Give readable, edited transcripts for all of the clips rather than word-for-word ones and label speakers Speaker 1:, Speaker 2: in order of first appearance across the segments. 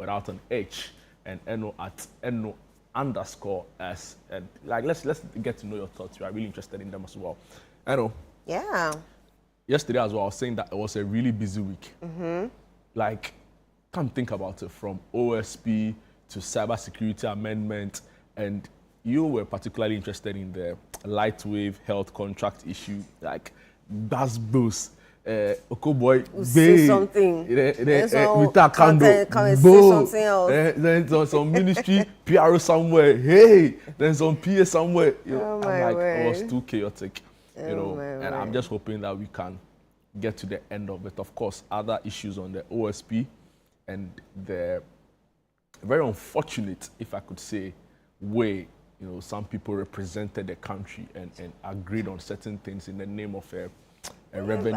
Speaker 1: without an H, and Eno at Eno_S. And like, let's get to know your thoughts. We are really interested in them as well. Eno.
Speaker 2: Yeah.
Speaker 1: Yesterday as well, I was saying that it was a really busy week. Like, can't think about it, from OSP to cybersecurity amendment, and you were particularly interested in the Lightwave health contract issue. Like, that's boost. Okay, boy,
Speaker 2: say something.
Speaker 1: With that
Speaker 2: candle, come and say something else.
Speaker 1: Then some ministry PRO somewhere. Hey, then some PA somewhere. You know,
Speaker 2: Oh my word.
Speaker 1: it was too chaotic. You know,
Speaker 2: my
Speaker 1: and I'm
Speaker 2: word.
Speaker 1: just hoping that we can get to the end of it. Of course, other issues on the OSP and the very unfortunate, if I could say, way, you know, some people represented the country and agreed on certain things in the name of a revenue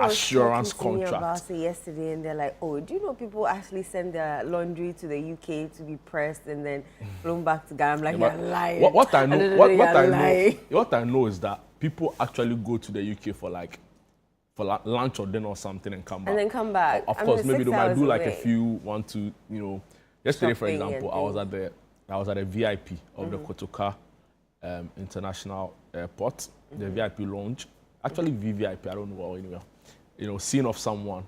Speaker 1: assurance contract.
Speaker 2: About it yesterday, and they're like, "Oh, do you know people actually send their laundry to the UK to be pressed and then flown back to Ghana?" I'm like,
Speaker 1: Yeah,
Speaker 2: "You're lying."
Speaker 1: What I know,
Speaker 2: lying.
Speaker 1: what I know is that people actually go to the UK for lunch or dinner or something and come back.
Speaker 2: And then come back.
Speaker 1: Of course, maybe they might do like
Speaker 2: away.
Speaker 1: a few, want to, you know. Yesterday, for
Speaker 2: Shopping
Speaker 1: example, I was at a VIP of the Kotoka International Airport, the VIP lounge. Actually, VVIP, I don't know, well, anyway. You know, seeing of someone.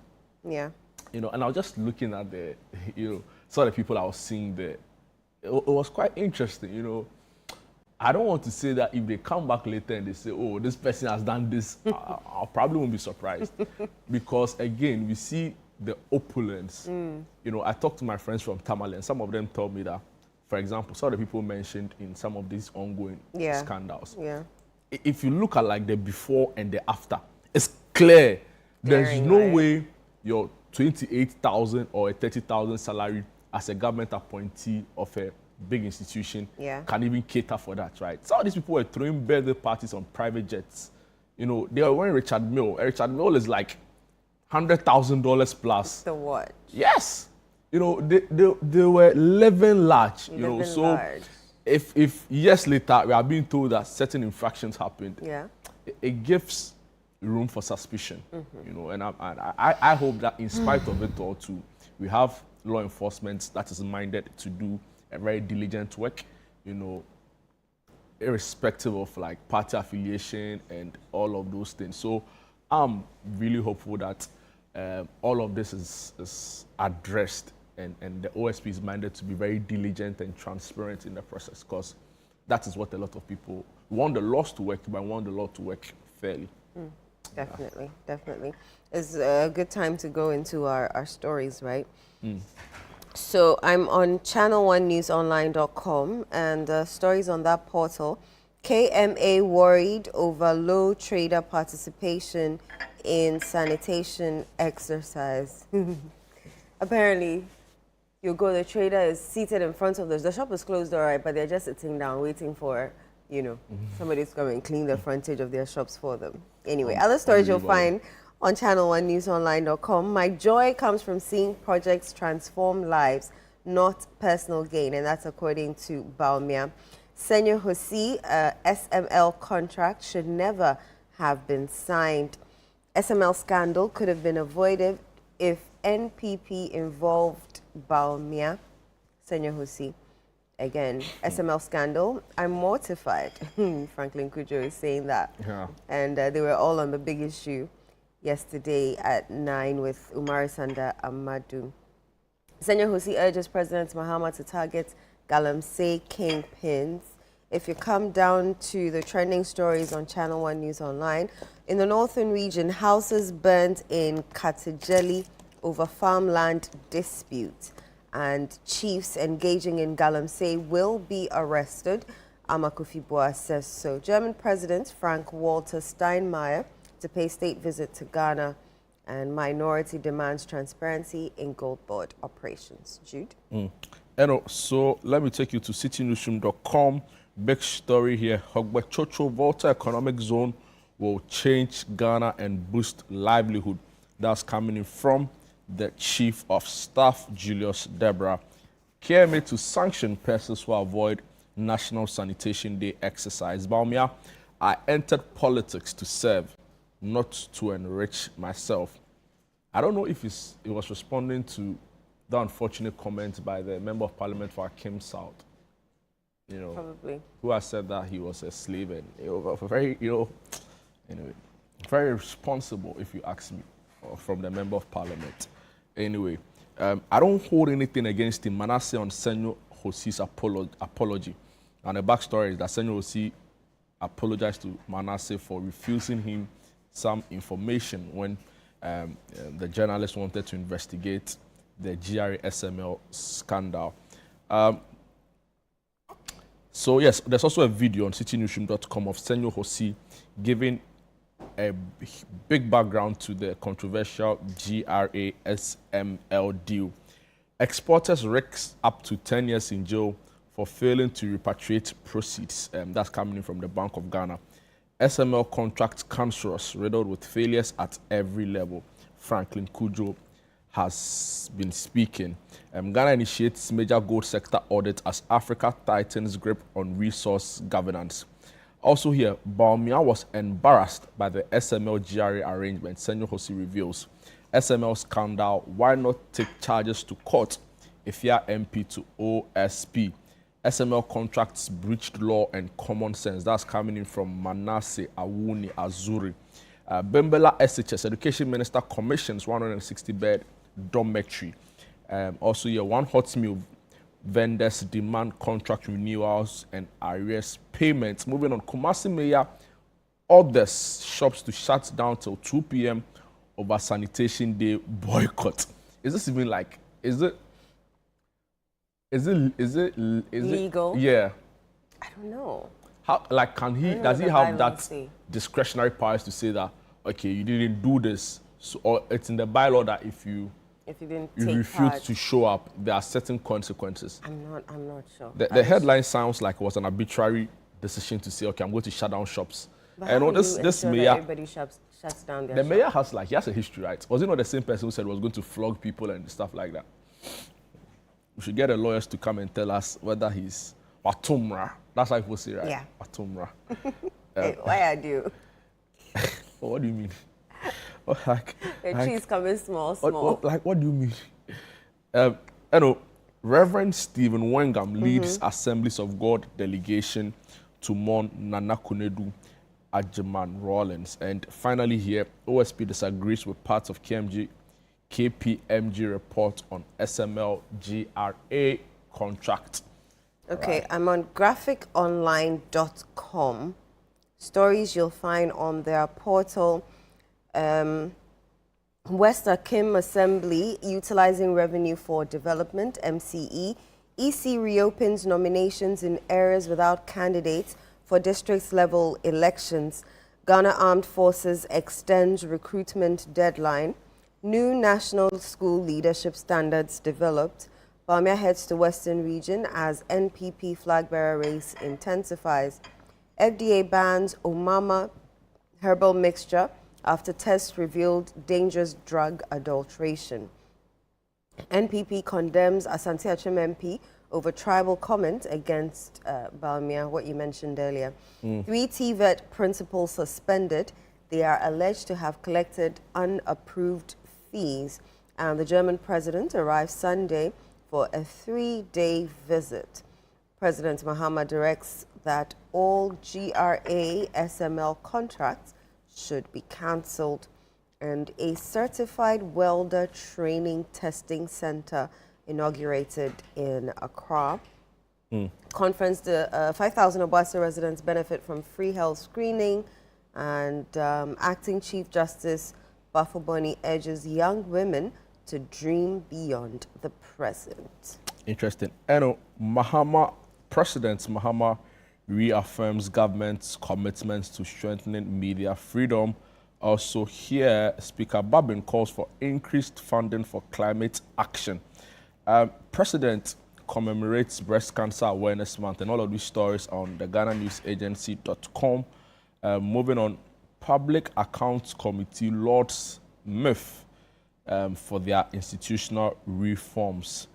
Speaker 2: Yeah.
Speaker 1: You know, and I was just looking at some of the people I was seeing there. It was quite interesting, you know. I don't want to say that if they come back later and they say, "Oh, this person has done this," I probably won't be surprised. Because, again, we see the opulence. You know, I talked to my friends from Tamale, and some of them told me that, for example, some of the people mentioned in some of these ongoing scandals.
Speaker 2: Yeah.
Speaker 1: If you look at like the before and the after, it's clear. There's no way your 28,000 or a 30,000 salary as a government appointee of a big institution can even cater for that, right? Some of these people were throwing birthday parties on private jets. You know, they were wearing Richard Mille. Richard Mille is like $100,000 plus.
Speaker 2: The what?
Speaker 1: Yes. You know, they were living large. You know, so
Speaker 2: large.
Speaker 1: If years later we are being told that certain infractions happened, it gives room for suspicion. You know, and I hope that in spite of it all, too, we have law enforcement that is minded to do a very diligent work. You know, irrespective of like party affiliation and all of those things. So I'm really hopeful that all of this is addressed. And the OSP is minded to be very diligent and transparent in the process, because that is what a lot of people want the laws to work, but want the law to work fairly.
Speaker 2: Definitely, definitely. It's a good time to go into our stories, right? So I'm on ChannelOneNewsOnline.com, and stories on that portal. KMA worried over low trader participation in sanitation exercise. Apparently, you go, the trader is seated in front of the shop is closed, all right, but they're just sitting down waiting for, you know, somebody to come and clean the frontage of their shops for them. Anyway, other stories you'll find on ChannelOneNewsOnline.com. My joy comes from seeing projects transform lives, not personal gain, and that's according to Bawumia. Senyo Hosi, SML contract should never have been signed. SML scandal could have been avoided if NPP involved Bawumia. Senyo Hosi. Again, SML scandal. I'm mortified. Franklin Kujo is saying that.
Speaker 1: Yeah.
Speaker 2: And they were all on the big issue yesterday at 9 with Umari Sanda Amadu. Senyo Hosi urges President Mahama to target Galamsey kingpins. If you come down to the trending stories on Channel One News Online, in the northern region, houses burned in Katijeli over farmland dispute, and chiefs engaging in Galamsey will be arrested. Amakufi-Boa says so. German President Frank-Walter Steinmeier to pay state visit to Ghana, and minority demands transparency in gold board operations. Jude?
Speaker 1: So let me take you to citynewsroom.com. Big story here. Hogbachocho Volta Economic Zone will change Ghana and boost livelihood. That's coming in from the Chief of Staff, Julius Deborah. KMA to sanction persons who avoid National Sanitation Day exercise. Bawumia, I entered politics to serve, not to enrich myself. I don't know if it was responding to the unfortunate comment by the Member of Parliament for Akim South, you know,
Speaker 2: Probably.
Speaker 1: who has said that he was a slave and very, anyway, very responsible, if you ask me, from the Member of Parliament. Anyway, I don't hold anything against him. Manasseh on Senyo Hosi's apology. And the backstory is that Senyo Hosi apologized to Manasseh for refusing him some information when the journalist wanted to investigate the GRA SML scandal. So yes, there's also a video on citynewsroom.com of Senyo Hosi giving a big background to the controversial GRA SML deal. Exporters risk up to 10 years in jail for failing to repatriate proceeds. That's coming in from the Bank of Ghana. SML contract cancerous, riddled with failures at every level. Franklin Kujo has been speaking. Ghana initiates major gold sector audit as Africa tightens grip on resource governance. Also here, Bawumia was embarrassed by the SML-GRA arrangement, Senyo Hosi reveals. SML scandal, why not take charges to court? Ifya MP to OSP. SML contracts breached law and common sense. That's coming in from Manasseh Awuni Azuri. Bembela SHS, Education Minister, commissions 160-bed dormitory. Also here, one hot meal vendors demand contract renewals and arrears payments. Moving on, Kumasi Mayor orders shops to shut down till 2 p.m. over sanitation day boycott. Is this even like, is it
Speaker 2: legal?
Speaker 1: Yeah.
Speaker 2: I don't know.
Speaker 1: How, like, does he have that discretionary powers to say that, okay, you didn't do this, so, or it's in the bylaw that if you refuse to show up, there are certain consequences?
Speaker 2: I'm not sure.
Speaker 1: The headline sounds like it was an arbitrary decision to say, okay, I'm going to shut down shops.
Speaker 2: But
Speaker 1: and this mayor,
Speaker 2: everybody shuts down their
Speaker 1: the mayor has he has a history, right? Was it not the same person who said he was going to flog people and stuff like that? We should get the lawyers to come and tell us whether he's Watumra. That's how people say, right?
Speaker 2: Yeah.
Speaker 1: Watumra.
Speaker 2: Hey, why are you?
Speaker 1: What do you mean?
Speaker 2: The trees coming small.
Speaker 1: What do you mean? Reverend Stephen Wengam leads Assemblies of God delegation to mourn Nana Kunedu Ajeman Rawlins. And finally here, OSP disagrees with parts of KPMG report on SML-GRA contract.
Speaker 2: Okay, right. I'm on graphiconline.com. Stories you'll find on their portal. West Akim Assembly utilizing revenue for development, MCE. EC reopens nominations in areas without candidates for district level elections. Ghana Armed Forces extends recruitment deadline. New national school leadership standards developed. Bawumia heads to Western region as NPP flag bearer race intensifies. FDA bans Omama herbal mixture after tests revealed dangerous drug adulteration. NPP condemns Asante Achem MP over tribal comment against Bawumia, what you mentioned earlier. 3 TVET principals suspended. They are alleged to have collected unapproved fees. And the German president arrived Sunday for a 3-day visit. President Mahama directs that all GRA SML contracts should be cancelled, and a certified welder training testing center inaugurated in Accra. Conference, the 5,000 Obasa residents benefit from free health screening, and Acting Chief Justice Bafoboni urges young women to dream beyond the present. Interesting.
Speaker 1: President Mahama reaffirms government's commitments to strengthening media freedom. Also here, Speaker Babin calls for increased funding for climate action. President commemorates Breast Cancer Awareness Month, and all of these stories on the GhanaNewsAgency.com. Moving on, Public Accounts Committee Lords MIF for their institutional reforms.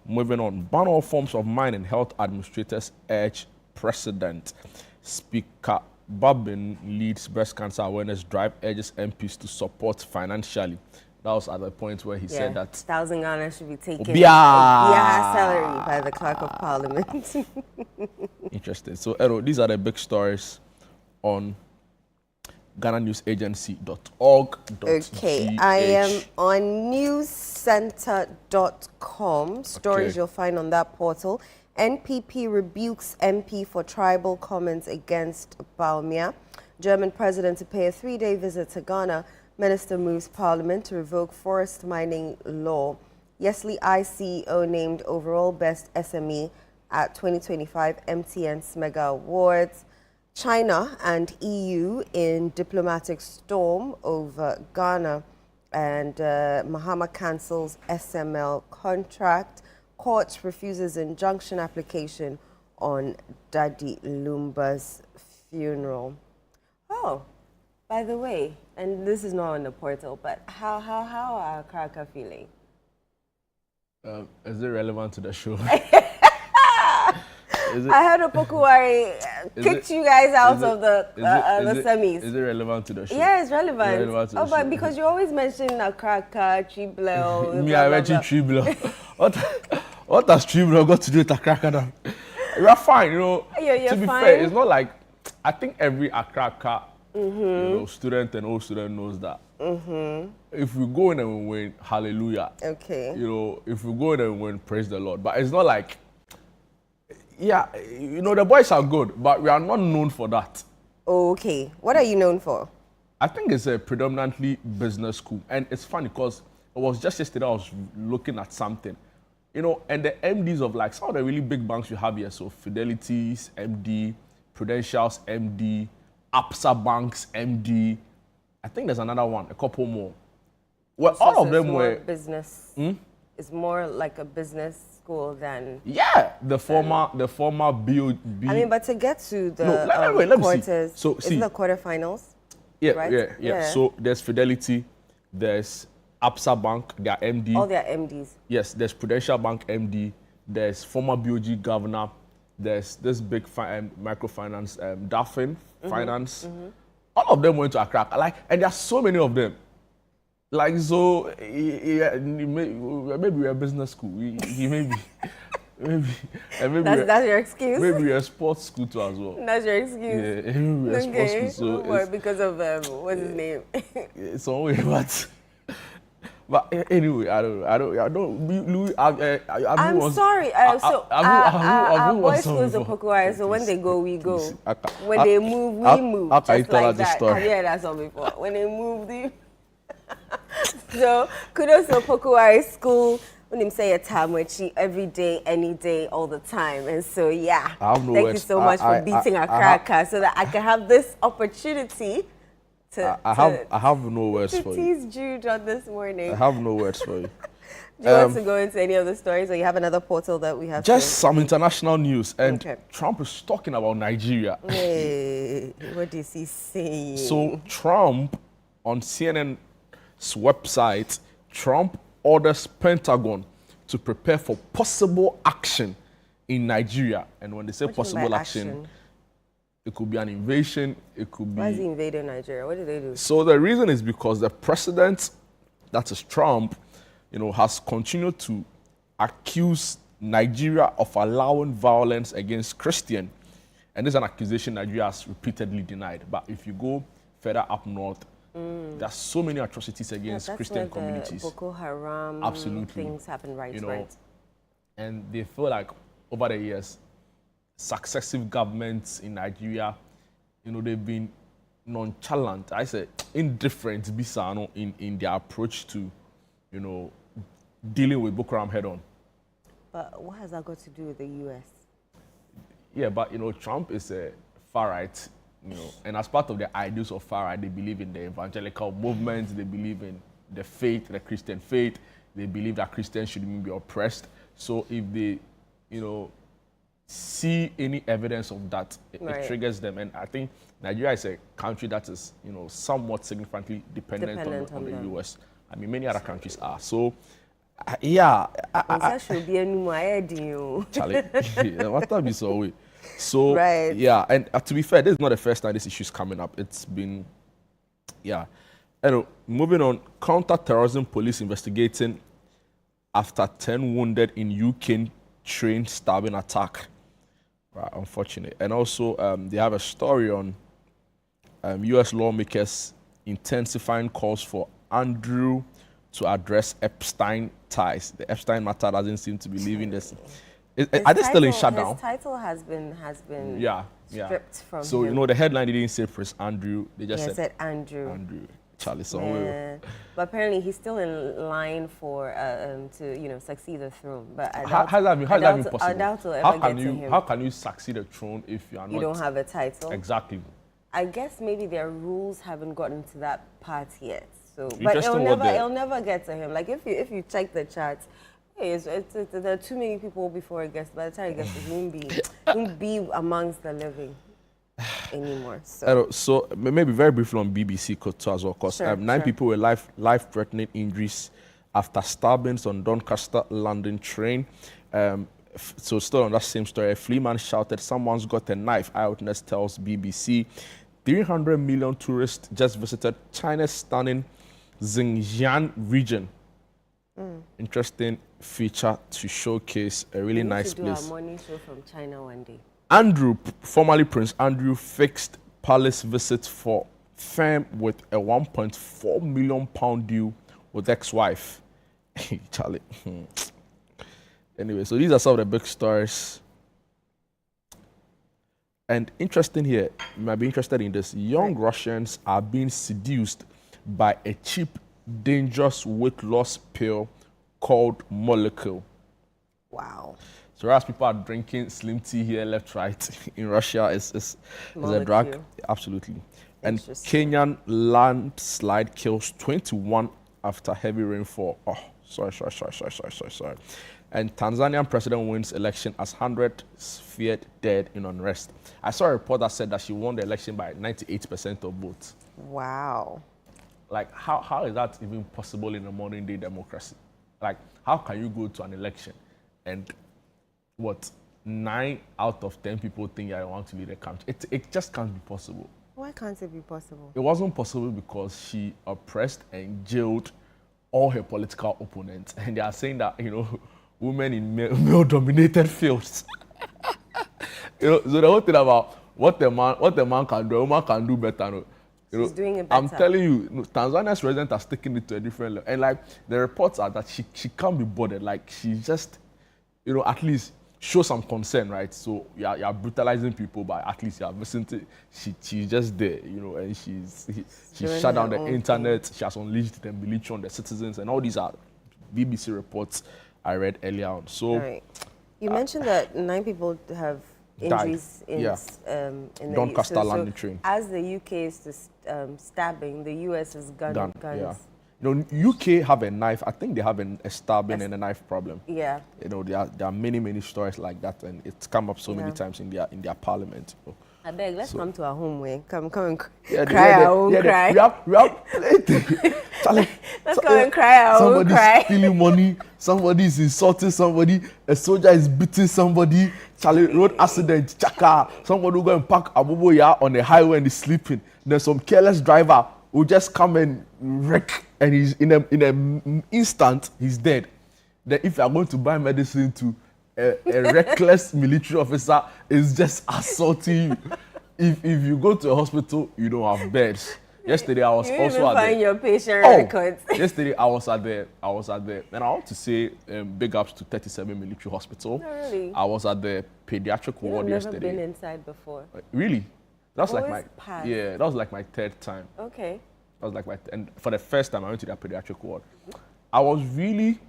Speaker 1: Moving on, ban all forms of mine and health administrators urge President. Speaker Babin leads breast cancer awareness drive, urges MPs to support financially. That was at the point where he said that
Speaker 2: 1,000 Ghana should be taken
Speaker 1: Obia
Speaker 2: salary by the Clerk of Parliament.
Speaker 1: Interesting. So, Ero, these are the big stories on GhanaNewsAgency.org.gh.
Speaker 2: Okay, I am on newscenter.com. Stories you'll find on that portal. NPP rebukes MP for tribal comments against Bawumia. German president to pay a 3-day visit to Ghana. Minister moves parliament to revoke forest mining law. Yesli ICEO named overall best SME at 2025 MTN's Mega Awards. China and EU in diplomatic storm over Ghana. And Mahama cancels SML contract. Court refuses injunction application on Daddy Lumba's funeral. Oh, by the way, and this is not on the portal, but how are Kraka feeling?
Speaker 1: Is it relevant to the show?
Speaker 2: I heard Opokuwari kicked you guys out of the semis.
Speaker 1: Is it relevant to the show?
Speaker 2: Yeah, it's relevant.
Speaker 1: But
Speaker 2: show. Because you always mention Akraka, Chiblo.
Speaker 1: Me, I mentioned Chiblo. What has Chiblo got to do with Akraka now? You're fine, you know.
Speaker 2: You're
Speaker 1: to be
Speaker 2: fine.
Speaker 1: fair, it's not like, I think every Akraka student and old student knows that. If we go in and we win, hallelujah.
Speaker 2: Okay.
Speaker 1: If we go in and win, praise the Lord. But it's not like, the boys are good, but we are not known for that.
Speaker 2: Okay. What are you known for?
Speaker 1: I think it's a predominantly business school. And it's funny because it was just yesterday I was looking at something. And the MDs of like some of the really big banks we have here, so Fidelity's MD, Prudential's MD, Absa Bank's MD. I think there's another one, a couple more. Well, all of them were
Speaker 2: business. It's more like a business school than
Speaker 1: the former BOB.
Speaker 2: I mean, but to get to the
Speaker 1: let me
Speaker 2: quarters,
Speaker 1: see. So
Speaker 2: isn't the quarterfinals?
Speaker 1: Yeah. So there's Fidelity, there's Absa Bank, their MD.
Speaker 2: All their MDs.
Speaker 1: Yes, there's Prudential Bank MD, there's former BOG governor, there's this big microfinance, Daffin Finance. All of them went to Accra. And there are so many of them. So maybe we're a business school. Maybe
Speaker 2: that's your excuse.
Speaker 1: Maybe we're a sports school too as well.
Speaker 2: That's your excuse.
Speaker 1: Yeah, maybe we're a sports school. So
Speaker 2: because of what's his name?
Speaker 1: It's always but anyway, I don't. Louis,
Speaker 2: I'm sorry. Our boys schools are Opokuwari, so when they go, we go. When they move, we move.
Speaker 1: Just like that.
Speaker 2: Have you heard that song before? When they move, they... So kudos to Opokuwari school. When him say a time when she every day, any day, all the time, and so thank you so much for beating our cracker so that I can have this opportunity. I
Speaker 1: have no words for you.
Speaker 2: Tease Jude on this morning.
Speaker 1: I have no words for you.
Speaker 2: Do you want to go into any of the stories, or you have another portal that we have?
Speaker 1: Just some international news, and Trump is talking about Nigeria.
Speaker 2: Hey, what is he saying?
Speaker 1: So Trump, on CNN's website, Trump orders Pentagon to prepare for possible action in Nigeria. And when they say possible action, it could be an invasion, it could be...
Speaker 2: Why is he invading Nigeria? What did they do?
Speaker 1: So the reason is because the president, that is Trump, has continued to accuse Nigeria of allowing violence against Christians. And this is an accusation Nigeria has repeatedly denied. But if you go further up north, there's so many atrocities against Christian communities.
Speaker 2: Boko Haram, things happen, right?
Speaker 1: And they feel like over the years, successive governments in Nigeria, they've been nonchalant, I say indifferent, in their approach to, dealing with Boko Haram head on.
Speaker 2: But what has that got to do with the U.S.?
Speaker 1: Yeah, but Trump is a far right, and as part of the ideals of far right, they believe in the evangelical movement, they believe in the faith, the Christian faith, they believe that Christians shouldn't be oppressed. So if they, see any evidence of that, it triggers them. And I think Nigeria is a country that is, somewhat significantly dependent on the U.S. I mean, many other countries are. So,
Speaker 2: that should be a new idea.
Speaker 1: Charlie, what time is always? So,
Speaker 2: and
Speaker 1: to be fair, this is not the first time this issue is coming up. It's been, Anyway, moving on, counter-terrorism police investigating after 10 wounded in UK train stabbing attack. Right, unfortunate. And also, they have a story on U.S. lawmakers intensifying calls for Andrew to address Epstein ties. The Epstein matter doesn't seem to be leaving this. Are they still in shutdown?
Speaker 2: His title has been stripped from
Speaker 1: so,
Speaker 2: him.
Speaker 1: you know, the headline didn't say Prince Andrew. They just
Speaker 2: said Andrew.
Speaker 1: Andrew. Charlie somewhere.
Speaker 2: Yeah. But apparently he's still in line for to, you know, succeed the throne. But
Speaker 1: how's that mean possible?
Speaker 2: I doubt it'll ever get to him.
Speaker 1: How can you succeed the throne if you are not?
Speaker 2: You don't have a title.
Speaker 1: Exactly.
Speaker 2: I guess maybe their rules haven't gotten to that part yet. So, but it'll never get to him. Like if you check the charts, hey, there are too many people before it gets. By the time it gets to him, won't be amongst the living anymore.
Speaker 1: So maybe very briefly on BBC Koto as well, because nine people were life-threatening injuries after stabbings on Doncaster London train. So still on that same story, a flea man shouted, "Someone's got a knife," eyewitness tells BBC. 300 million tourists just visited China's stunning Xinjiang region. Interesting feature to showcase a really nice place. We need to do
Speaker 2: a morning show from China one day.
Speaker 1: Andrew, formerly Prince Andrew, fixed palace visit for firm with a £1.4 million deal with ex-wife. Charlie. Anyway, so these are some of the big stories. And interesting here, you might be interested in this. Young Russians are being seduced by a cheap, dangerous weight loss pill called Molecule.
Speaker 2: Wow.
Speaker 1: So as people are drinking slim tea here, left, right, in Russia, it's a drug. Absolutely. And Kenyan landslide kills 21 after heavy rainfall. Oh, sorry. And Tanzanian president wins election as 100 feared dead in unrest. I saw a report that said that she won the election by 98% of votes.
Speaker 2: Wow.
Speaker 1: Like, how is that even possible in a modern day democracy? Like, how can you go to an election and 9 out of 10 people think I want to lead a country? It just can't be possible.
Speaker 2: Why can't it be possible?
Speaker 1: It wasn't possible because she oppressed and jailed all her political opponents. And they are saying that, you know, women in male-dominated fields. You know, so the whole thing about what the man can do, a woman can do better. No? You know,
Speaker 2: she's doing it better.
Speaker 1: I'm telling you, Tanzania's president has taken it to a different level. And like the reports are that she can't be bothered. Like she just, you know, at least show some concern, right? So you're brutalizing people, but at least you're listening to. She's just there, you know, and she shut down the internet. She has unleashed the military on the citizens, and all these are BBC reports I read earlier on. So,
Speaker 2: you mentioned that 9 people have injuries in the
Speaker 1: Doncaster London train.
Speaker 2: As the UK is stabbing, the US is guns.
Speaker 1: Yeah. You know, UK have a knife. I think they have a stabbing and a knife problem.
Speaker 2: Yeah.
Speaker 1: You know, there are many stories like that, and it's come up so many times in their parliament. You know.
Speaker 2: I beg, let's come to our home way. Come and cry our own cry.
Speaker 1: We have Charlie,
Speaker 2: let's come and cry our own cry.
Speaker 1: Somebody's stealing money, somebody is insulting somebody, a soldier is beating somebody, Charlie, road accident, chaka, somebody will go and park Abuboya on the highway and is sleeping. Then some careless driver will just come and wreck, and he's in an instant, he's dead. Then if you are going to buy medicine to a reckless military officer is just assaulting you. If you go to a hospital, you don't have beds. Yesterday I was also at
Speaker 2: find your patient records.
Speaker 1: Yesterday I was at there, and I want to say big ups to 37 Military Hospital.
Speaker 2: Oh, really?
Speaker 1: I was at the pediatric ward yesterday.
Speaker 2: I've never been inside before.
Speaker 1: Really? That's like my
Speaker 2: packed.
Speaker 1: that was like my 3rd time.
Speaker 2: Okay.
Speaker 1: That was like and for the first time I went to the pediatric ward. I was really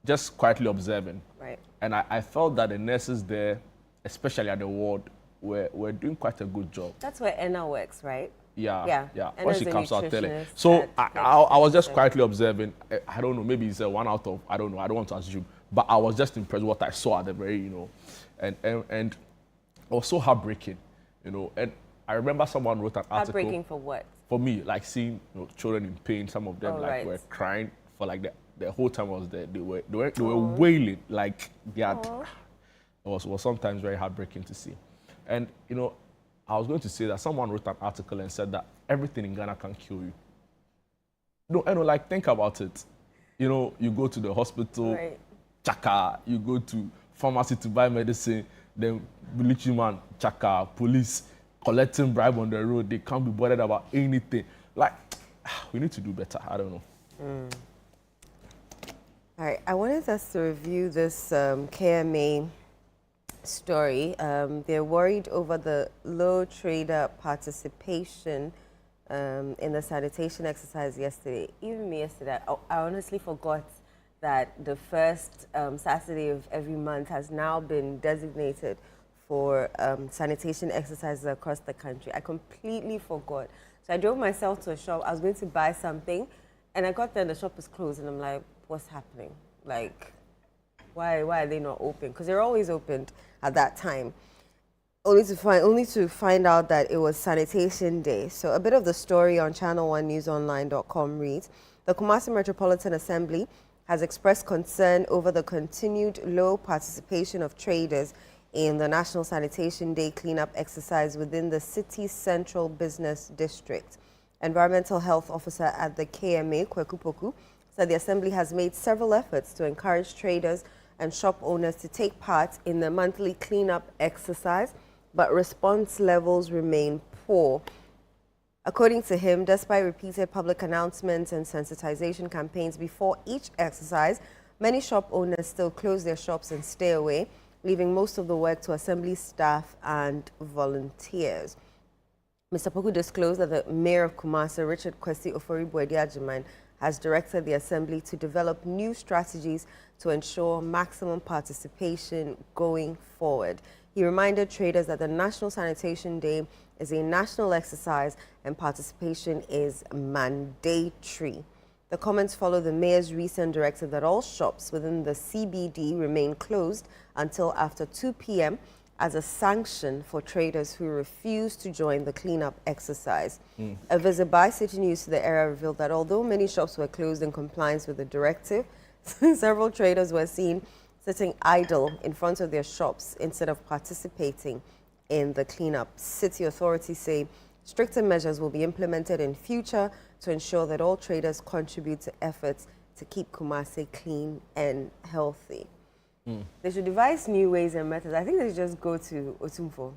Speaker 1: just quietly observing.
Speaker 2: Right.
Speaker 1: And I felt that the nurses there, especially at the ward, were doing quite a good job.
Speaker 2: That's where Anna works, right?
Speaker 1: Yeah. When she comes out telling. So I was just quietly observing. I don't know, maybe it's a 1 out of, I don't know, I don't want to assume. But I was just impressed with what I saw at the very, you know, and it was so heartbreaking, you know. And I remember someone wrote an article.
Speaker 2: Heartbreaking for what?
Speaker 1: For me, like seeing, you know, children in pain. Some of them were crying for like the whole time I was there. They were wailing like they had. It was sometimes very heartbreaking to see. And you know, I was going to say that someone wrote an article and said that everything in Ghana can kill you. No, I know, like, think about it. You know, you go to the hospital,
Speaker 2: Right.
Speaker 1: chaka, you go to pharmacy to buy medicine, then military man, chaka, police, collecting bribe on the road, they can't be bothered about anything. Like, we need to do better, I don't know.
Speaker 2: All right, I wanted us to review this KMA story. They're worried over the low trader participation in the sanitation exercise yesterday. Even me yesterday, I honestly forgot that the first Saturday of every month has now been designated for sanitation exercises across the country. I completely forgot. So I drove myself to a shop. I was going to buy something, and I got there and the shop was closed, and I'm like, what's happening? Like, why are they not open? Because they're always opened at that time. Only to find out that it was sanitation day. So a bit of the story on ChannelOneNewsOnline.com reads, the Kumasi Metropolitan Assembly has expressed concern over the continued low participation of traders in the National Sanitation Day cleanup exercise within the city's central business district. Environmental Health Officer at the KMA, Kweku Poku, said the Assembly has made several efforts to encourage traders and shop owners to take part in the monthly cleanup exercise, but response levels remain poor. According to him, despite repeated public announcements and sensitization campaigns before each exercise, many shop owners still close their shops and stay away, leaving most of the work to Assembly staff and volunteers. Mr. Poku disclosed that the Mayor of Kumasi, Richard Kwesi Ofori-Boadi-Agyemang, has directed the Assembly to develop new strategies to ensure maximum participation going forward. He reminded traders that the National Sanitation Day is a national exercise and participation is mandatory. The comments follow the Mayor's recent directive that all shops within the CBD remain closed until after 2 p.m. as a sanction for traders who refuse to join the cleanup exercise. A visit by City News to the area revealed that although many shops were closed in compliance with the directive, several traders were seen sitting idle in front of their shops instead of participating in the cleanup. City authorities say stricter measures will be implemented in future to ensure that all traders contribute to efforts to keep Kumasi clean and healthy. They should devise new ways and methods. I think they should just go to Otumfo,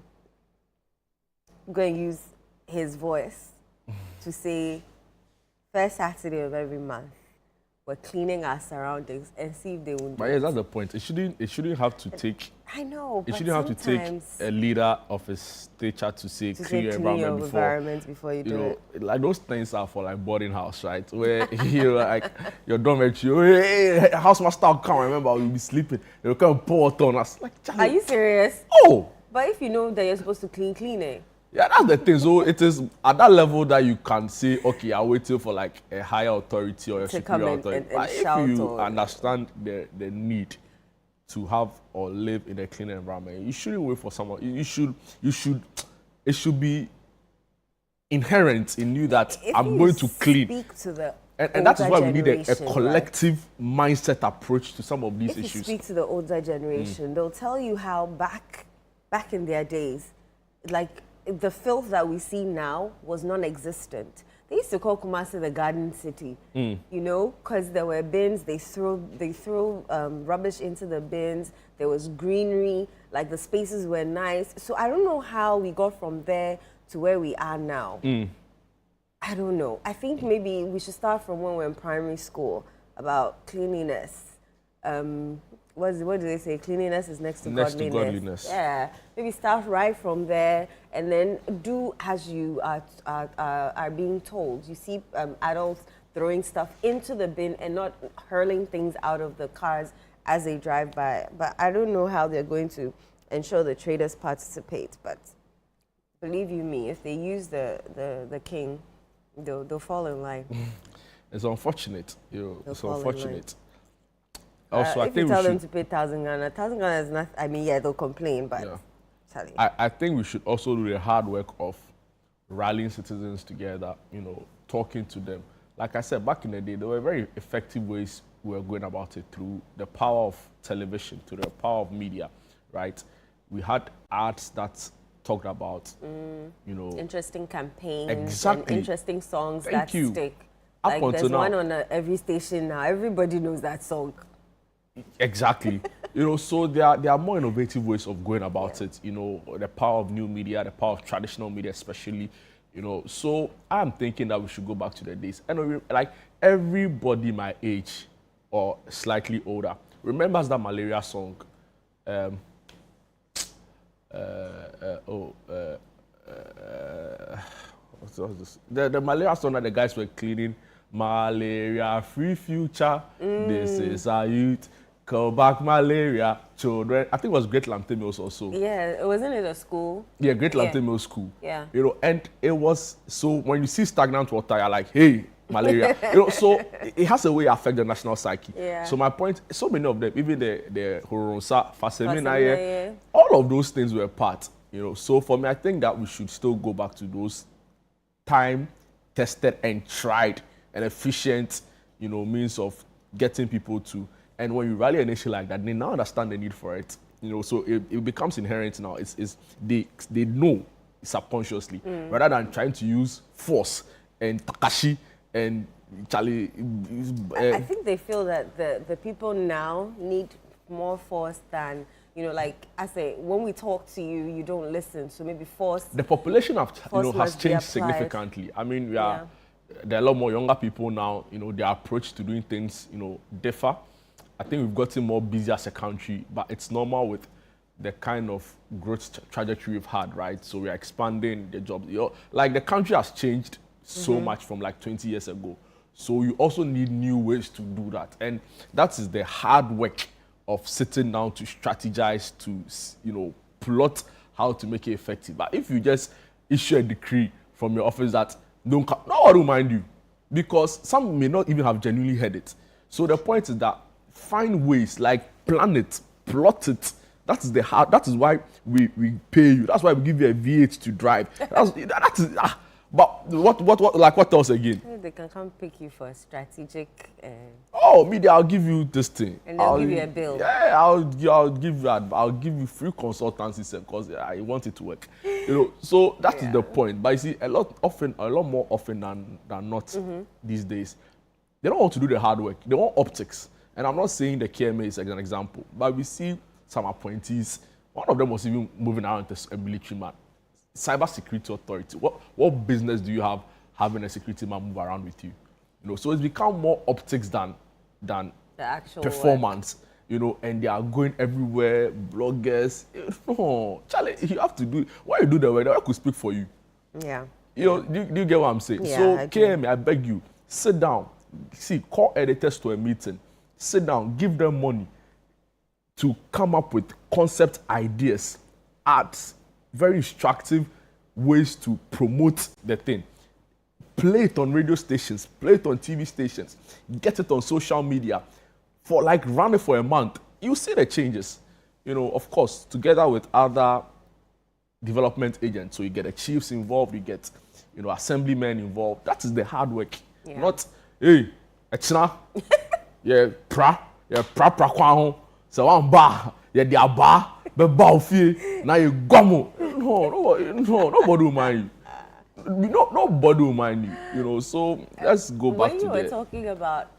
Speaker 2: go and use his voice to say, first Saturday of every month, we're cleaning our surroundings and see if they will do
Speaker 1: But yeah, that's the point. It shouldn't have to take.
Speaker 2: I know,
Speaker 1: It shouldn't have to take a leader of a stature to say clean your environment before
Speaker 2: you do it.
Speaker 1: Like those things are for like boarding house, right? Where you're like your dormitory, hey, house master will come. Remember, we'll be sleeping. They'll come and pour water on us. Like,
Speaker 2: are you serious?
Speaker 1: Oh!
Speaker 2: But if you know that you're supposed to clean it.
Speaker 1: Yeah, that's the thing. So it is at that level that you can say, okay, I'm waiting for like a higher authority or a superior authority. But if you understand the need to have or live in a clean environment, you shouldn't wait for someone. It should be inherent in you that I'm going to clean.
Speaker 2: Speak to the
Speaker 1: and that is why we need a collective mindset approach to some of these issues.
Speaker 2: If you speak to the older generation, they'll tell you how back in their days, like the filth that we see now was non-existent. They used to call Kumasi the garden city, you know, because there were bins. They throw rubbish into the bins. There was greenery, like the spaces were nice. So I don't know how we got from there to where we are now. I don't know. I think maybe we should start from when we were in primary school about cleanliness. What do they say? Cleanliness is next to godliness. Yeah, maybe start right from there, and then do as you are being told. You see adults throwing stuff into the bin and not hurling things out of the cars as they drive by. But I don't know how they're going to ensure the traders participate. But believe you me, if they use the king, they'll fall in line.
Speaker 1: It's unfortunate. It's unfortunate.
Speaker 2: Also, if you tell them to pay 1,000 Ghana, 1,000 Ghana is not, I mean, yeah, they'll complain, but
Speaker 1: yeah. I think we should also do the hard work of rallying citizens together, talking to them. Like I said, back in the day, there were very effective ways we were going about it through the power of television, through the power of media, right? We had ads that talked about,
Speaker 2: interesting campaigns,
Speaker 1: exactly,
Speaker 2: and interesting songs that stick. Like there's one on every station now. Everybody knows that song.
Speaker 1: Exactly. So there are more innovative ways of going about it. The power of new media, the power of traditional media especially. So I'm thinking that we should go back to the days. And like everybody my age or slightly older remembers that malaria song. What's this? The malaria song that the guys were cleaning. Malaria free future. This is our youth. Call back malaria children. I think it was Great Lantern Mills also.
Speaker 2: Yeah, wasn't it a school?
Speaker 1: Yeah, Great Lantern Mills School.
Speaker 2: Yeah.
Speaker 1: And it was so when you see stagnant water, you're like, hey, malaria. So it has a way to affect the national psyche.
Speaker 2: Yeah.
Speaker 1: So my point, so many of them, even the Horonsa, Faseminaye, all of those things were part. So for me, I think that we should still go back to those time-tested and tried and efficient, means of getting people to. And when you rally an issue like that, they now understand the need for it. So it becomes inherent now. They know subconsciously rather than trying to use force and Takashi and Charlie.
Speaker 2: I think they feel that the people now need more force than, like I say, when we talk to you, you don't listen. So maybe force.
Speaker 1: The population has changed significantly. I mean, there are a lot more younger people now. Their approach to doing things, differ. I think we've gotten more busy as a country, but it's normal with the kind of growth trajectory we've had, right? So we are expanding the jobs. Like the country has changed so much from like 20 years ago. So you also need new ways to do that. And that is the hard work of sitting down to strategize, to, plot how to make it effective. But if you just issue a decree from your office that no one will mind you, because some may not even have genuinely heard it. So the point is that find ways, like plan it, plot it. That is why we pay you. That's why we give you a V8 to drive. But what else again?
Speaker 2: They can come pick you for a strategic.
Speaker 1: Media, I'll give you this thing.
Speaker 2: And they'll give you a bill.
Speaker 1: Yeah, I'll give you free consultancy because I want it to work. So that is the point. But you see, a lot more often than not these days, they don't want to do the hard work. They want optics. And I'm not saying the KMA is an example, but we see some appointees. One of them was even moving around as a military man. Cybersecurity authority. What business do you have having a security man move around with you? So it's become more optics than
Speaker 2: the actual
Speaker 1: performance. And they are going everywhere. Bloggers. No, Charlie, you have to do. Why you do the work could speak for you.
Speaker 2: Yeah.
Speaker 1: Do you get what I'm saying?
Speaker 2: Yeah,
Speaker 1: so KMA, I beg you, sit down. See, call editors to a meeting. Sit down, give them money to come up with concept ideas, ads, very instructive ways to promote the thing. Play it on radio stations, play it on TV stations, get it on social media, run it for a month. You see the changes. Of course, together with other development agents. So you get the chiefs involved, you get, assemblymen involved. That is the hard work. Yeah. Not, hey, echna. Yeah, pra kwa ho. So one bar, yeah, the bar, be baufie. Now you gomo. No, nobody will mind you. Nobody will mind you. So let's go back to
Speaker 2: when you were talking about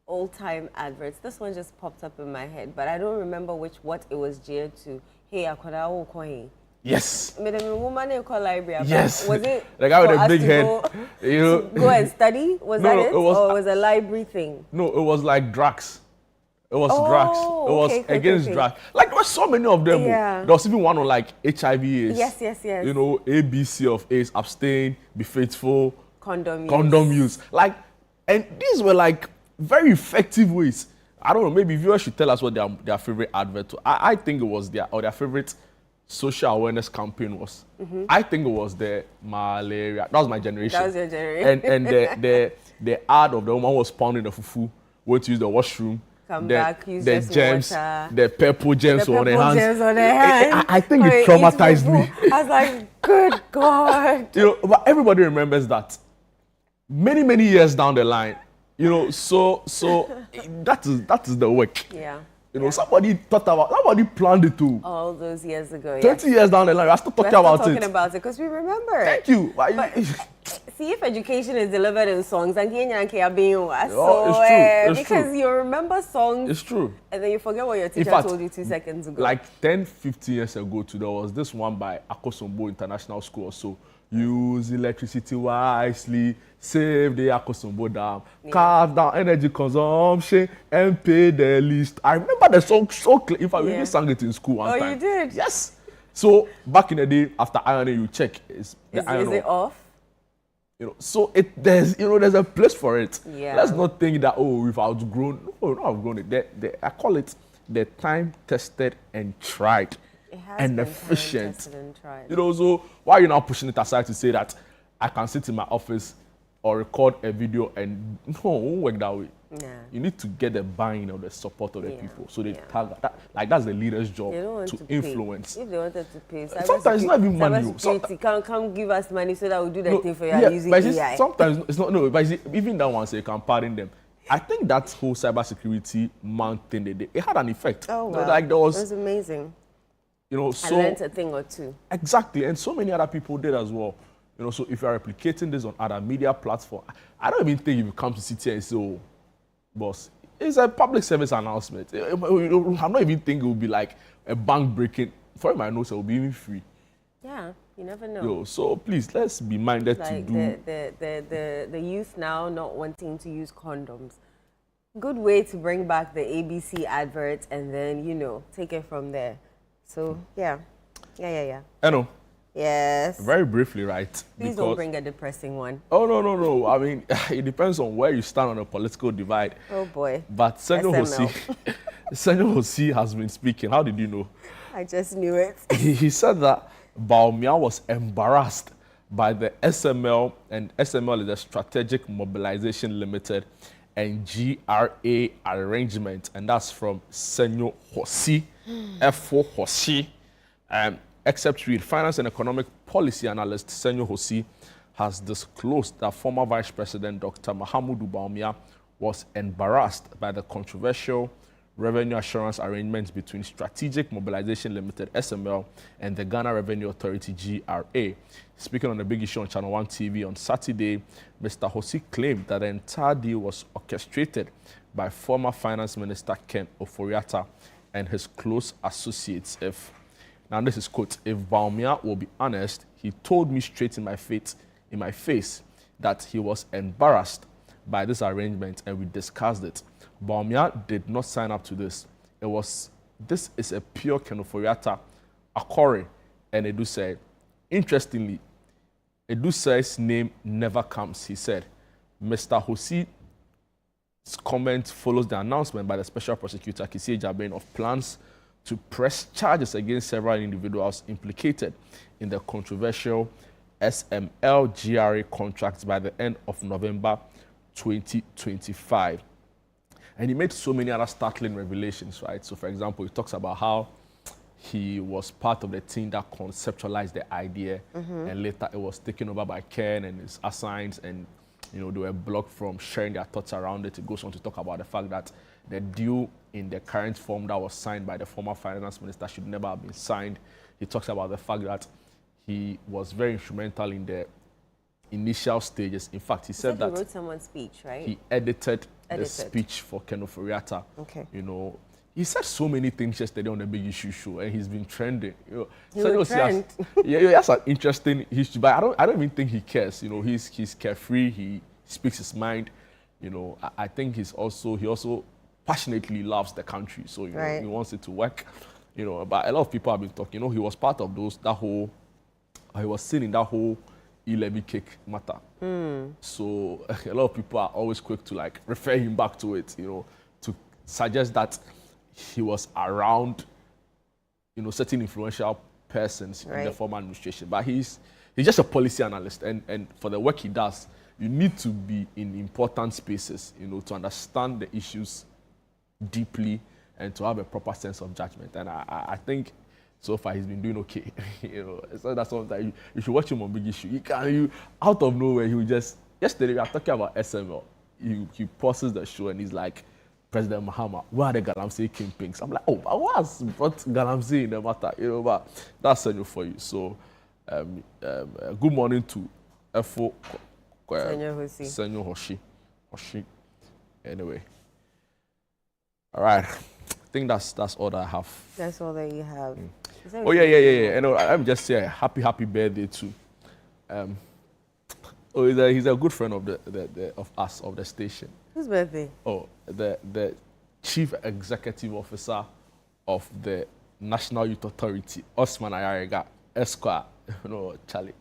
Speaker 2: old-time adverts, this one just popped up in my head, but I don't remember what it was geared to. Hey, akoda kohe.
Speaker 1: Yes.
Speaker 2: Library.
Speaker 1: Yes.
Speaker 2: Was it
Speaker 1: the guy with the big head?
Speaker 2: Go and study? Was that it? Or it was a library thing?
Speaker 1: No, it was like drugs. It was drugs. It was against drugs. Like there were so many of them.
Speaker 2: Yeah.
Speaker 1: There was even one on like HIV/AIDS.
Speaker 2: Yes.
Speaker 1: ABC of AIDS, abstain, be faithful.
Speaker 2: Condom
Speaker 1: use. And these were like very effective ways. I don't know, maybe viewers should tell us what their favorite advert was. I think it was their favorite social awareness campaign was. I think it was the malaria. That was my generation.
Speaker 2: That was your generation.
Speaker 1: And the ad of the woman who was pounding the fufu, went to use the washroom.
Speaker 2: Come back, use
Speaker 1: the gems,
Speaker 2: water.
Speaker 1: the purple gems on their hands. I think
Speaker 2: it
Speaker 1: traumatized me.
Speaker 2: I was like, good God.
Speaker 1: But everybody remembers that. Many, many years down the line, so that is the work.
Speaker 2: Yeah.
Speaker 1: Somebody planned it too.
Speaker 2: All those years ago,
Speaker 1: 20 years down the line, we're still talking about it.
Speaker 2: Because we remember.
Speaker 1: Thank you.
Speaker 2: But, See, if education is delivered in songs, and
Speaker 1: oh, it's true.
Speaker 2: Because you remember songs,
Speaker 1: it's true,
Speaker 2: and then you forget what your teacher told you 2 seconds ago.
Speaker 1: Like 10, 15 years ago, too, there was this one by Akosombo International School. So use electricity wisely, save the Akosombo Dam, cut down energy consumption, and pay the least. I remember the song so clear. In fact, we even sang it in school one time.
Speaker 2: Oh, you did?
Speaker 1: Yes. So back in the day, after ironing, you check is
Speaker 2: it off?
Speaker 1: So there's a place for it.
Speaker 2: Yeah.
Speaker 1: Let's not think that we've outgrown. No, we've not outgrown it. I call it the time tested and tried.
Speaker 2: It has
Speaker 1: and
Speaker 2: been
Speaker 1: efficient.
Speaker 2: Time tested and tried.
Speaker 1: So why are you now pushing it aside to say that I can sit in my office or record a video and no, it won't work that way.
Speaker 2: Yeah.
Speaker 1: You need to get the buy-in or the support of the people. So they tag that, like that's the leader's job to influence.
Speaker 2: If they wanted to pay,
Speaker 1: sometimes it's not even money.
Speaker 2: Come give us money so that we'll do the thing for you using AI.
Speaker 1: Sometimes it's not but even that one say you can pardon them. I think that whole cybersecurity month thing it had an effect.
Speaker 2: Oh wow.
Speaker 1: Like
Speaker 2: it was amazing.
Speaker 1: So
Speaker 2: I learned a thing or two.
Speaker 1: Exactly, and so many other people did as well. So if you are replicating this on other media platforms, I don't even think if you come to sit here and say, oh, boss, it's a public service announcement. I'm not even thinking it will be like a bank breaking. For my notes, it will be even free.
Speaker 2: Yeah, you never know.
Speaker 1: So please, let's be minded
Speaker 2: like
Speaker 1: to do.
Speaker 2: The youth now not wanting to use condoms. Good way to bring back the ABC advert and then, take it from there. So, yeah.
Speaker 1: I know.
Speaker 2: Yes.
Speaker 1: Very briefly, right?
Speaker 2: Please don't bring a depressing one.
Speaker 1: Oh, no. I mean, it depends on where you stand on the political divide.
Speaker 2: Oh, boy.
Speaker 1: But Senyo Hosi has been speaking. How did you know?
Speaker 2: I just knew it.
Speaker 1: He said that Bawumia was embarrassed by the SML, and SML is a Strategic Mobilization Limited, and GRA arrangement, and that's from Senyo Hosi, F4 Hosi. Except read, Finance and Economic Policy Analyst Senyo Hosi has disclosed that former Vice President Dr. Mahamudu Bawumia was embarrassed by the controversial revenue assurance arrangements between Strategic Mobilization Limited, SML, and the Ghana Revenue Authority, GRA. Speaking on the big issue on ChannelOne TV on Saturday, Mr. Hosi claimed that the entire deal was orchestrated by former Finance Minister Ken Ofori-Atta and his close associates. Now this is quote, if Bawumia will be honest, he told me straight in my face that he was embarrassed by this arrangement and we discussed it. Bawumia did not sign up to this. This is a pure Ken Ofori-Atta accord, and Edu said, interestingly, Edu says name never comes, he said. Mr. Hosi's comment follows the announcement by the Special Prosecutor Kisi Jaben of plans to press charges against several individuals implicated in the controversial SML-GRA contracts by the end of November 2025. And he made so many other startling revelations, right? So, for example, he talks about how he was part of the team that conceptualized the idea, and later it was taken over by Ken and his assigns, and they were blocked from sharing their thoughts around it. He goes on to talk about the fact that the deal in the current form that was signed by the former finance minister should never have been signed. He talks about the fact that he was very instrumental in the initial stages. In fact, he said that
Speaker 2: he wrote someone's speech, right?
Speaker 1: He edited the speech for Ken Ofori-Atta.
Speaker 2: Okay.
Speaker 1: He said so many things yesterday on the Big Issue show, and he's been trending.
Speaker 2: He will trend.
Speaker 1: He has an interesting history, but I don't even think he cares. He's carefree. He speaks his mind. I think he also passionately loves the country, so he wants it to work. But a lot of people have been talking. He was part of he was seen in that whole e-levy cake matter. So a lot of people are always quick to refer him back to it. To suggest that he was around, certain influential persons in the former administration. But he's just a policy analyst, and for the work he does, you need to be in important spaces, to understand the issues deeply and to have a proper sense of judgment. And I think so far he's been doing okay. So that's something you should watch him on Big Issue. You out of nowhere, he will just, yesterday we were talking about SML. He pauses the show and he's like, President Mahama, where are the Galamsey kingpins? I'm like, but what's brought Galamsey in the matter? But that's Senyo for you. So good morning to F4
Speaker 2: Senyo Hosi.
Speaker 1: Senyo Hoshi. Anyway. All right. I think that's all that I have.
Speaker 2: That's all that you have.
Speaker 1: Oh yeah. And I'm just say happy birthday to he's a good friend of the station.
Speaker 2: Whose birthday?
Speaker 1: Oh, the Chief Executive Officer of the National Youth Authority, Osman Ayariga, Esquire. Charlie.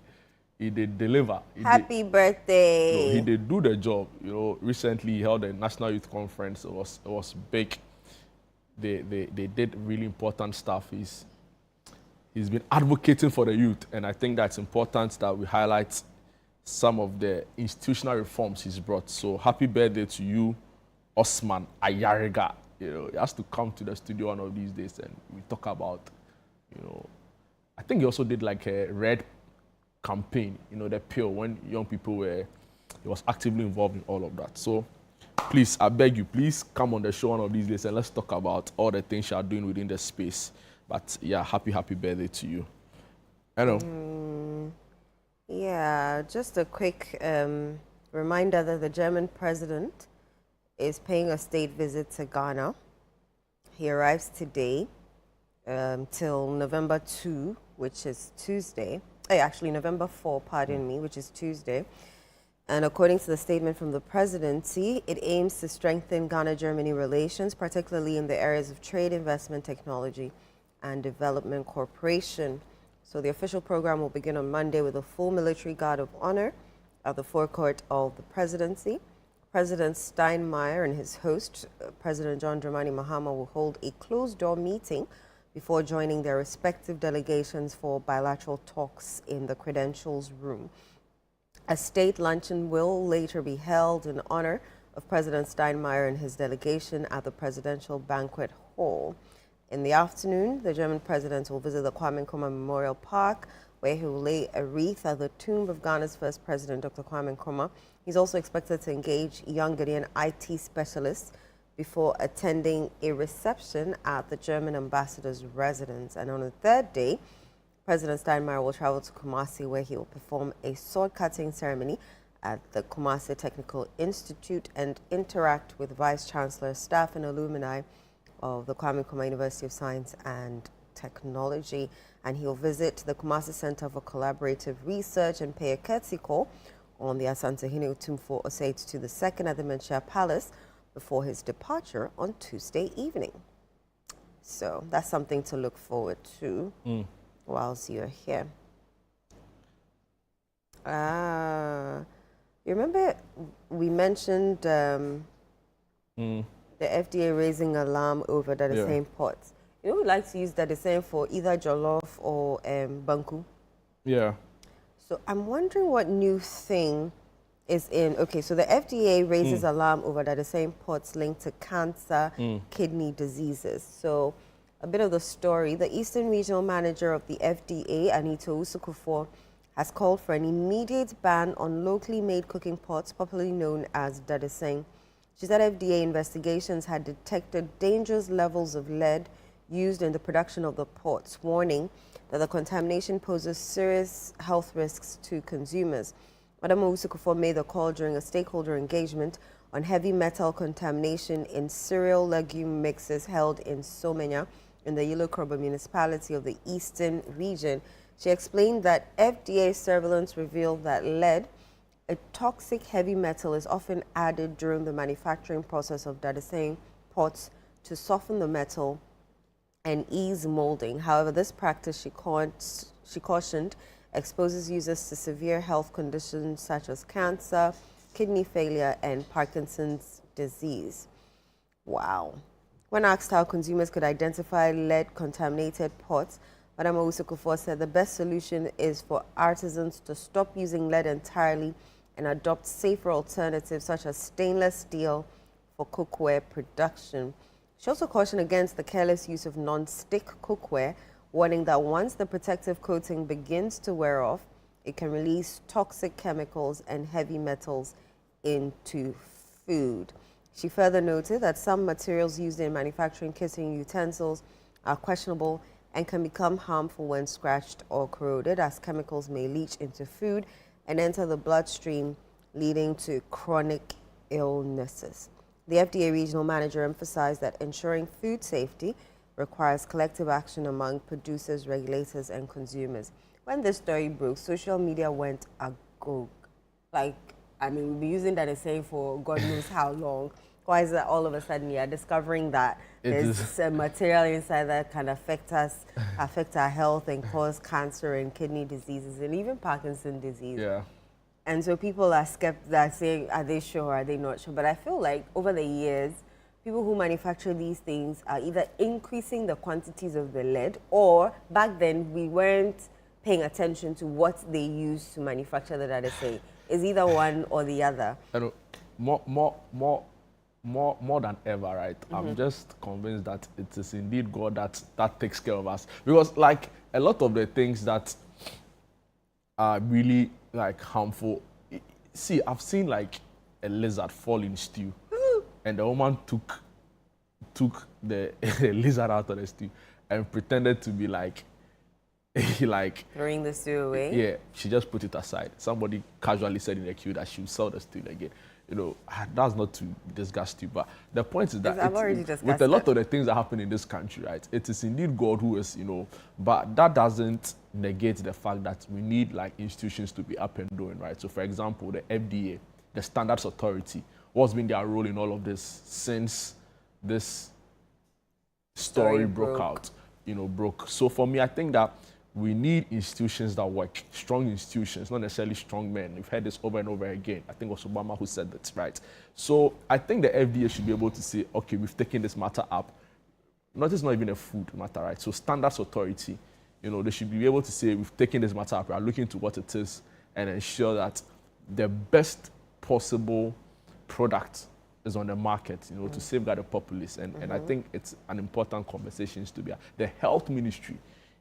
Speaker 1: He did deliver.
Speaker 2: Happy birthday.
Speaker 1: He did do the job. Recently he held a National Youth Conference. It was big. They did really important stuff. He's been advocating for the youth, and I think that's important that we highlight some of the institutional reforms he's brought. So happy birthday to you, Osman Ayariga. He has to come to the studio one of these days and we talk about, I think he also did like a red campaign, the pill when young people he was actively involved in all of that. So please, I beg you, please come on the show one of these days and let's talk about all the things you are doing within the space. But yeah, happy birthday to you. I know.
Speaker 2: Yeah, just a quick reminder that the German president is paying a state visit to Ghana. He arrives today till November 2, which is Tuesday. Actually, November 4, pardon me, which is Tuesday. And according to the statement from the presidency, it aims to strengthen Ghana-Germany relations, particularly in the areas of trade, investment, technology, and development cooperation. So the official program will begin on Monday with a full military guard of honor at the forecourt of the presidency. President Steinmeier and his host, President John Dramani Mahama, will hold a closed-door meeting before joining their respective delegations for bilateral talks in the credentials room. A state luncheon will later be held in honor of President Steinmeier and his delegation at the Presidential Banquet Hall. In the afternoon, the German president will visit the Kwame Nkrumah Memorial Park, where he will lay a wreath at the tomb of Ghana's first president, Dr. Kwame Nkrumah. He's also expected to engage young Ghanaian IT specialists before attending a reception at the German ambassador's residence. And on the third day, President Steinmeier will travel to Kumasi, where he will perform a sword-cutting ceremony at the Kumasi Technical Institute and interact with Vice Chancellor, staff, and alumni of the Kwame Nkrumah University of Science and Technology. And he'll visit the Kumasi Center for Collaborative Research and pay a courtesy call on the Asantehene Otumfuo Osei Tutu II at the Menchia Palace before his departure on Tuesday evening. So that's something to look forward to whilst you're here. You remember we mentioned the FDA raising alarm over the same pots. We like to use the same for either jollof or banku. Yeah. So I'm wondering what new thing is in. Okay, so the FDA raises alarm over the same pots linked to cancer, kidney diseases. So a bit of the story: the Eastern Regional Manager of the FDA, Anita Usukufo, has called for an immediate ban on locally made cooking pots, popularly known as dadeseng. She said FDA investigations had detected dangerous levels of lead used in the production of the pots, warning that the contamination poses serious health risks to consumers. Madam Usukufo made the call during a stakeholder engagement on heavy metal contamination in cereal legume mixes held in Somenya in the Yilokroba municipality of the Eastern region. She explained that FDA surveillance revealed that lead, a toxic heavy metal, is often added during the manufacturing process of dadeseng pots to soften the metal and ease molding. However, this practice, she cautioned, exposes users to severe health conditions such as cancer, kidney failure, and Parkinson's disease. Wow. When asked how consumers could identify lead-contaminated pots, Madam Usukufo said the best solution is for artisans to stop using lead entirely and adopt safer alternatives such as stainless steel for cookware production. She also cautioned against the careless use of non-stick cookware, warning that once the protective coating begins to wear off, it can release toxic chemicals and heavy metals into food. She further noted that some materials used in manufacturing kitchen utensils are questionable and can become harmful when scratched or corroded, as chemicals may leach into food and enter the bloodstream leading to chronic illnesses. The FDA regional manager emphasized that ensuring food safety requires collective action among producers, regulators, and consumers. When this story broke, social media went agog. Like, I mean, we've been using that as saying for God knows how long. Why is that all of a sudden you're discovering that there's a material inside that can affect us, affect our health, and cause cancer and kidney diseases and even Parkinson's disease?
Speaker 1: Yeah. And
Speaker 2: so people are skeptical, are saying, are they sure or are they not sure? But I feel like over the years, people who manufacture these things are either increasing the quantities of the lead, or back then we weren't paying attention to what they use to manufacture the data. Say it's either one or the other.
Speaker 1: And more than ever, right? I'm just convinced that it is indeed God that takes care of us, because like a lot of the things that are really like harmful. See, I've seen like a lizard fall in stew, and the woman took the lizard out of the stew and pretended to be like
Speaker 2: throwing the stew away.
Speaker 1: Yeah, she just put it aside. Somebody casually said in the queue that she would sell the stew again. You know, that's not to disgust you, but the point is that with a lot of the things that happen in this country, right, it is indeed God who is, you know, but that doesn't negate the fact that we need like institutions to be up and doing, right? So for example, the FDA, the Standards Authority, what's been their role in all of this since this story broke out, you know, So for me, I think that we need institutions that work, strong institutions, not necessarily strong men. We've heard this over and over again. I think it was Obama who said that, right? So I think the FDA should be able to say, okay, we've taken this matter up. It's not even a food matter, right? So Standards Authority, you know, they should be able to say, we've taken this matter up, we are looking to what it is, and ensure that the best possible product is on the market, you know, to safeguard the populace. And I think it's an important conversation to be had. The health ministry,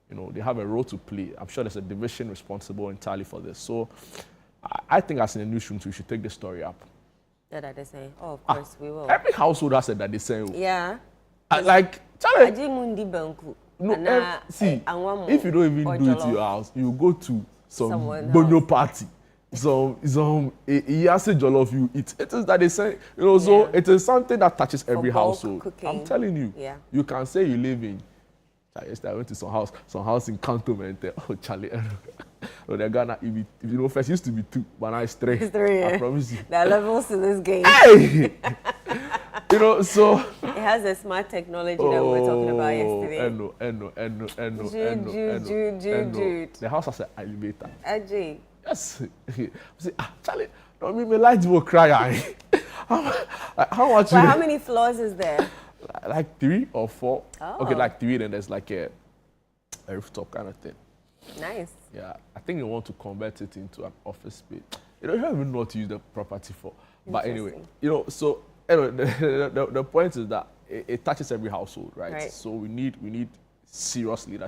Speaker 1: you know, they have a role to play. I'm sure there's a division responsible entirely for this. So I think as in the newsroom, we should take the story up.
Speaker 2: Yeah, that they say. Oh, of course, we will.
Speaker 1: Every household has said that they say.
Speaker 2: Yeah.
Speaker 1: Like,
Speaker 2: Charlie.
Speaker 1: No, see, if you don't even do it to your house, you go to some bonyo party. Some Iyase jollof you eat. It is that they say, you know, so it is something that touches every household.
Speaker 2: Cooking.
Speaker 1: I'm telling you.
Speaker 2: Yeah.
Speaker 1: You can say you live in. Yesterday I went to some house in Cantonment. Oh, Charlie. No, they're gonna, you know, first used to be 2, but now it's 3.
Speaker 2: It's 3.
Speaker 1: I promise you.
Speaker 2: There are levels to this game.
Speaker 1: Hey! You know, so.
Speaker 2: It has a smart technology that we were talking about yesterday.
Speaker 1: Jude. The house has an elevator.
Speaker 2: Ajay.
Speaker 1: Yes. See, Charlie, don't make me lights will cry. How much?
Speaker 2: Well, how many floors is there?
Speaker 1: Like 3 or 4.
Speaker 2: Oh.
Speaker 1: Okay, like 3, then there's like a rooftop kind of thing.
Speaker 2: Nice.
Speaker 1: Yeah, I think they want to convert it into an office space. You don't even know what to use the property for. But anyway, you know, so anyway, the point is that it touches every household, right? So we need serious leadership.